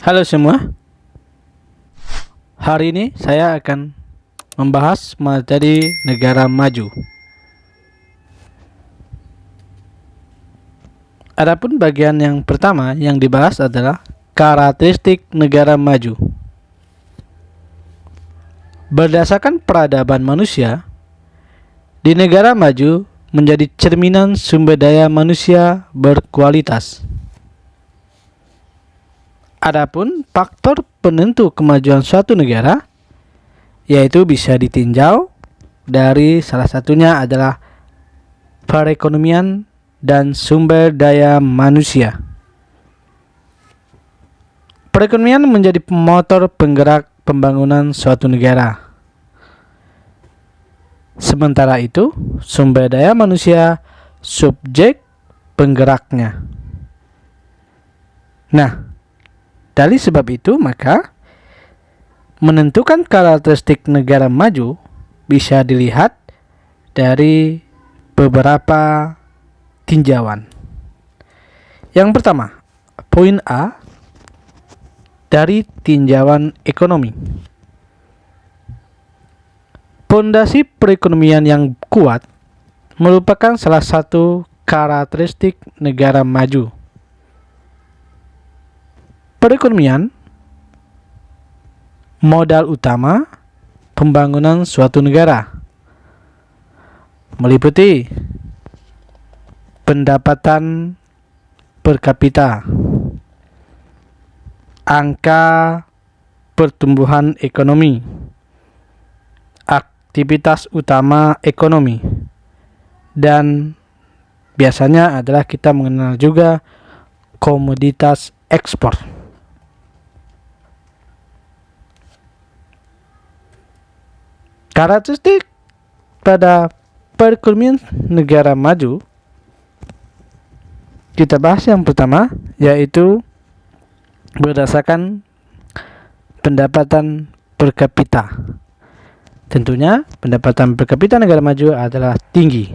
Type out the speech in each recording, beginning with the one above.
Halo semua, hari ini saya akan membahas materi negara maju. Adapun bagian yang pertama yang dibahas adalah karakteristik negara maju. Berdasarkan peradaban manusia, di negara maju menjadi cerminan sumber daya manusia berkualitas. Adapun faktor penentu kemajuan suatu negara yaitu bisa ditinjau dari salah satunya adalah perekonomian dan sumber daya manusia. Perekonomian menjadi motor penggerak pembangunan suatu negara. Sementara itu, sumber daya manusia subjek penggeraknya. Nah, dari sebab itu, maka menentukan karakteristik negara maju bisa dilihat dari beberapa tinjauan. Yang pertama, poin A dari tinjauan ekonomi. Pondasi perekonomian yang kuat merupakan salah satu karakteristik negara maju. Perekonomian modal utama pembangunan suatu negara, meliputi pendapatan per kapita, angka pertumbuhan ekonomi, aktivitas utama ekonomi, dan biasanya adalah kita mengenal juga komoditas ekspor. Karakteristik pada perekonomian negara maju kita bahas yang pertama, yaitu berdasarkan pendapatan per kapita. Tentunya pendapatan per kapita negara maju adalah tinggi.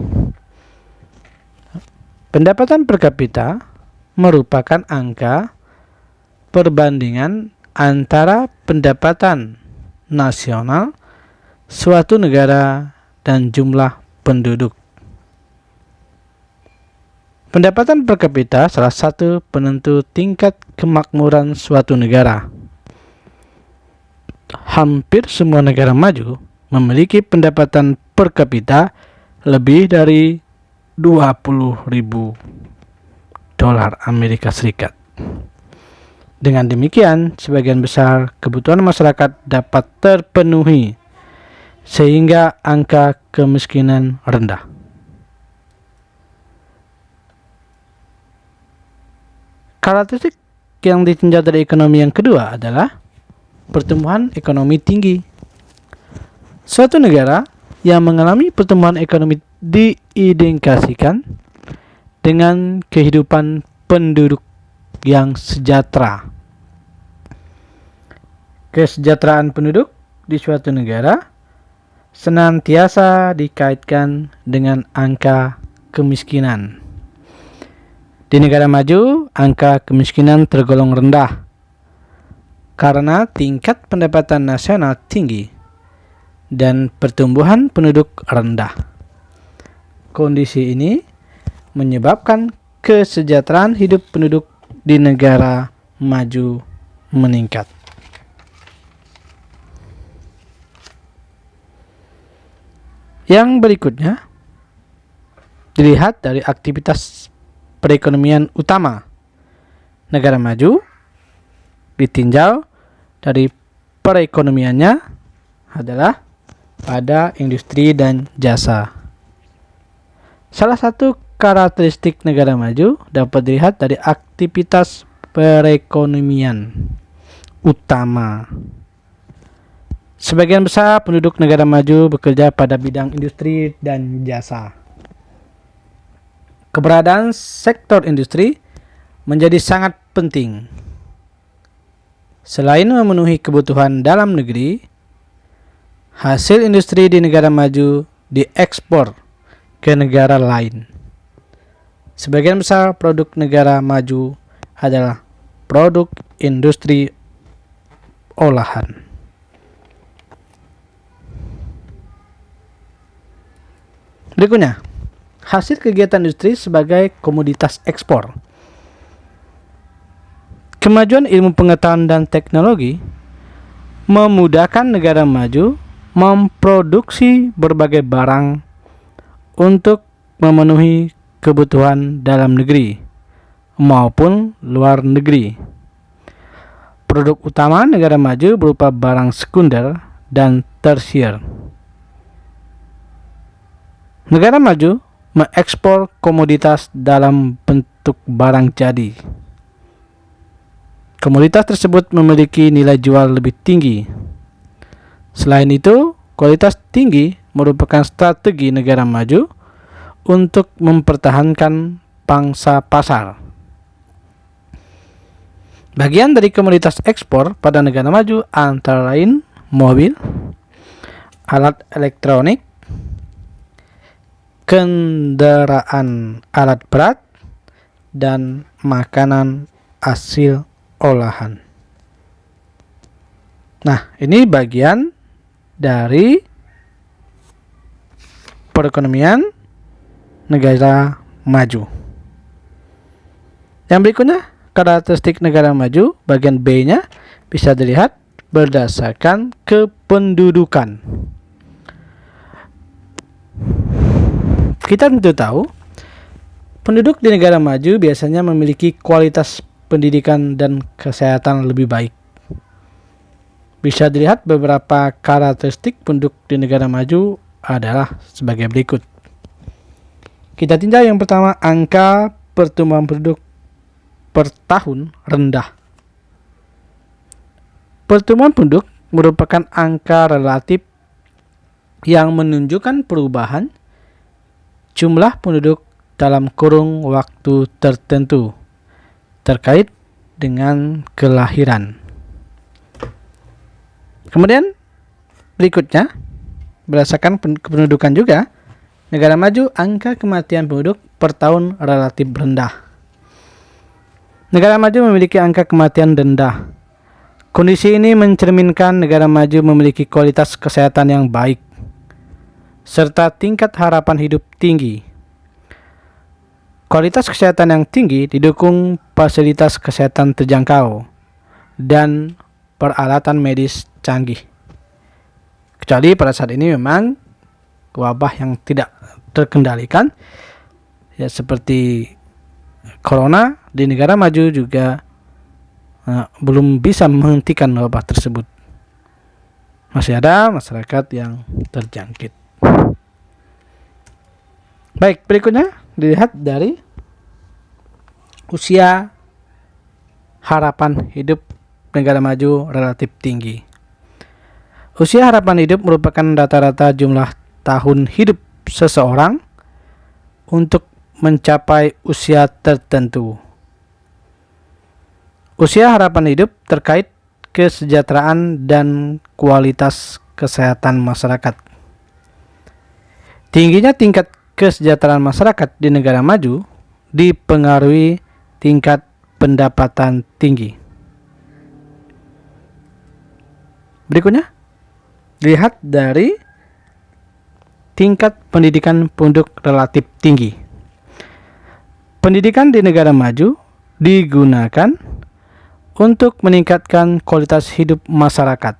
Pendapatan per kapita merupakan angka perbandingan antara pendapatan nasional suatu negara dan jumlah penduduk. Pendapatan per kapita salah satu penentu tingkat kemakmuran suatu negara. Hampir semua negara maju memiliki pendapatan per kapita lebih dari 20.000 dolar Amerika Serikat. Dengan demikian, sebagian besar kebutuhan masyarakat dapat terpenuhi sehingga angka kemiskinan rendah. Karakteristik yang ditinjau dari ekonomi yang kedua adalah pertumbuhan ekonomi tinggi. Suatu negara yang mengalami pertumbuhan ekonomi diindikasikan dengan kehidupan penduduk yang sejahtera. Kesejahteraan penduduk di suatu negara senantiasa dikaitkan dengan angka kemiskinan. Di negara maju, angka kemiskinan tergolong rendah karena tingkat pendapatan nasional tinggi dan pertumbuhan penduduk rendah. Kondisi ini menyebabkan kesejahteraan hidup penduduk di negara maju meningkat. Yang berikutnya dilihat dari aktivitas perekonomian utama negara maju, ditinjau dari perekonomiannya adalah pada industri dan jasa. Salah satu karakteristik negara maju dapat dilihat dari aktivitas perekonomian utama. Sebagian besar penduduk negara maju bekerja pada bidang industri dan jasa. Keberadaan sektor industri menjadi sangat penting. Selain memenuhi kebutuhan dalam negeri, hasil industri di negara maju diekspor ke negara lain. Sebagian besar produk negara maju adalah produk industri olahan. Berikutnya, hasil kegiatan industri sebagai komoditas ekspor. Kemajuan ilmu pengetahuan dan teknologi memudahkan negara maju memproduksi berbagai barang untuk memenuhi kebutuhan dalam negeri maupun luar negeri. Produk utama negara maju berupa barang sekunder dan tersier. Negara maju mengekspor komoditas dalam bentuk barang jadi. Komoditas tersebut memiliki nilai jual lebih tinggi. Selain itu, kualitas tinggi merupakan strategi negara maju untuk mempertahankan pangsa pasar. Bagian dari komoditas ekspor pada negara maju antara lain mobil, alat elektronik, kendaraan alat berat, dan makanan hasil olahan. Nah, ini bagian dari perekonomian negara maju. Yang berikutnya, karakteristik negara maju, bagian B-nya bisa dilihat berdasarkan kependudukan. Kita tentu tahu, penduduk di negara maju biasanya memiliki kualitas pendidikan dan kesehatan lebih baik. Bisa dilihat beberapa karakteristik penduduk di negara maju adalah sebagai berikut. Kita tinjau yang pertama, angka pertumbuhan penduduk per tahun rendah. Pertumbuhan penduduk merupakan angka relatif yang menunjukkan perubahan jumlah penduduk dalam kurung waktu tertentu terkait dengan kelahiran. Kemudian berikutnya, berdasarkan kependudukan juga, negara maju angka kematian penduduk per tahun relatif rendah. Negara maju memiliki angka kematian rendah. Kondisi ini mencerminkan negara maju memiliki kualitas kesehatan yang baik serta tingkat harapan hidup tinggi. Kualitas kesehatan yang tinggi didukung fasilitas kesehatan terjangkau dan peralatan medis canggih. Kecuali pada saat ini memang wabah yang tidak terkendalikan, ya seperti corona di negara maju juga belum bisa menghentikan wabah tersebut. Masih ada masyarakat yang terjangkit. Baik, berikutnya dilihat dari usia harapan hidup negara maju relatif tinggi. Usia harapan hidup merupakan rata-rata jumlah tahun hidup seseorang untuk mencapai usia tertentu. Usia harapan hidup terkait kesejahteraan dan kualitas kesehatan masyarakat. Tingginya tingkat kesejahteraan masyarakat di negara maju dipengaruhi tingkat pendapatan tinggi. Berikutnya, lihat dari tingkat pendidikan penduduk relatif tinggi. Pendidikan di negara maju digunakan untuk meningkatkan kualitas hidup masyarakat.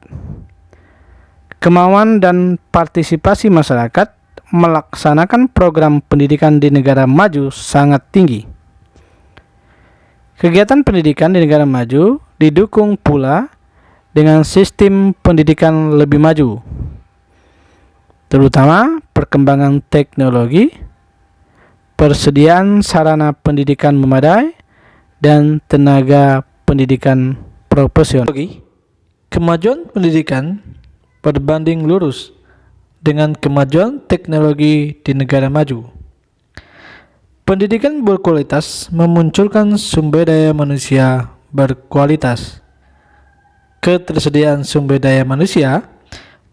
Kemauan dan partisipasi masyarakat melaksanakan program pendidikan di negara maju sangat tinggi. Kegiatan pendidikan di negara maju didukung pula dengan sistem pendidikan lebih maju, terutama perkembangan teknologi, persediaan sarana pendidikan memadai, dan tenaga pendidikan profesional. Kemajuan pendidikan berbanding lurus dengan kemajuan teknologi di negara maju. Pendidikan berkualitas memunculkan sumber daya manusia berkualitas. Ketersediaan sumber daya manusia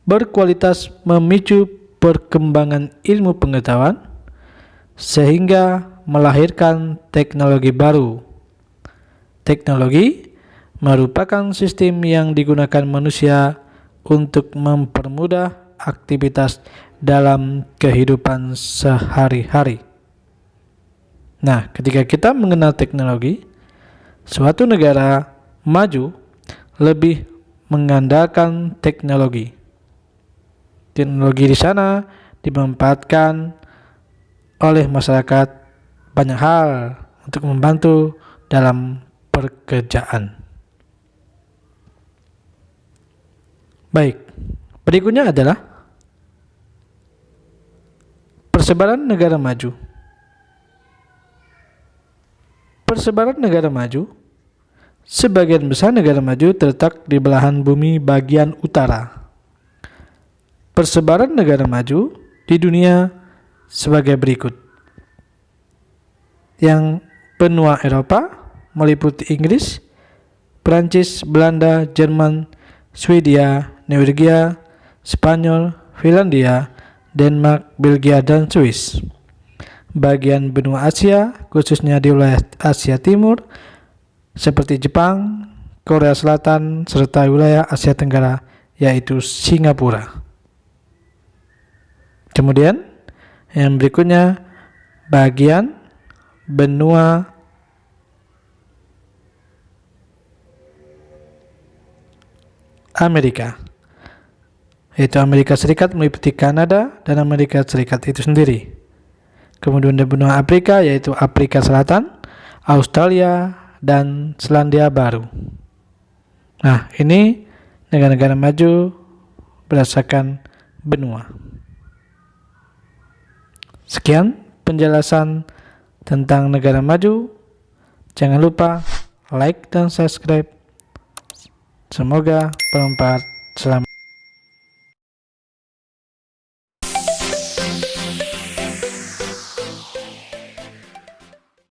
berkualitas memicu perkembangan ilmu pengetahuan sehingga melahirkan teknologi baru. Teknologi merupakan sistem yang digunakan manusia untuk mempermudah aktivitas dalam kehidupan sehari-hari. Nah, ketika kita mengenal teknologi, suatu negara maju lebih mengandalkan teknologi. Teknologi di sana dimanfaatkan oleh masyarakat banyak hal untuk membantu dalam pekerjaan. Baik, berikutnya adalah persebaran negara maju. Persebaran negara maju, sebagian besar negara maju terletak di belahan bumi bagian utara. Persebaran negara maju di dunia sebagai berikut. Yang benua Eropa meliputi Inggris, Prancis, Belanda, Jerman, Swedia, Norwegia, Spanyol, Finlandia, Denmark, Belgia, dan Swiss. Bagian benua Asia, khususnya di wilayah Asia Timur, seperti Jepang, Korea Selatan, serta wilayah Asia Tenggara, yaitu Singapura. Kemudian, yang berikutnya, bagian benua Amerika, yaitu Amerika Serikat meliputi Kanada dan Amerika Serikat itu sendiri. Kemudian di benua Afrika, yaitu Afrika Selatan, Australia, dan Selandia Baru. Nah, ini negara-negara maju berdasarkan benua. Sekian penjelasan tentang negara maju. Jangan lupa like dan subscribe. Semoga bermanfaat. Selamat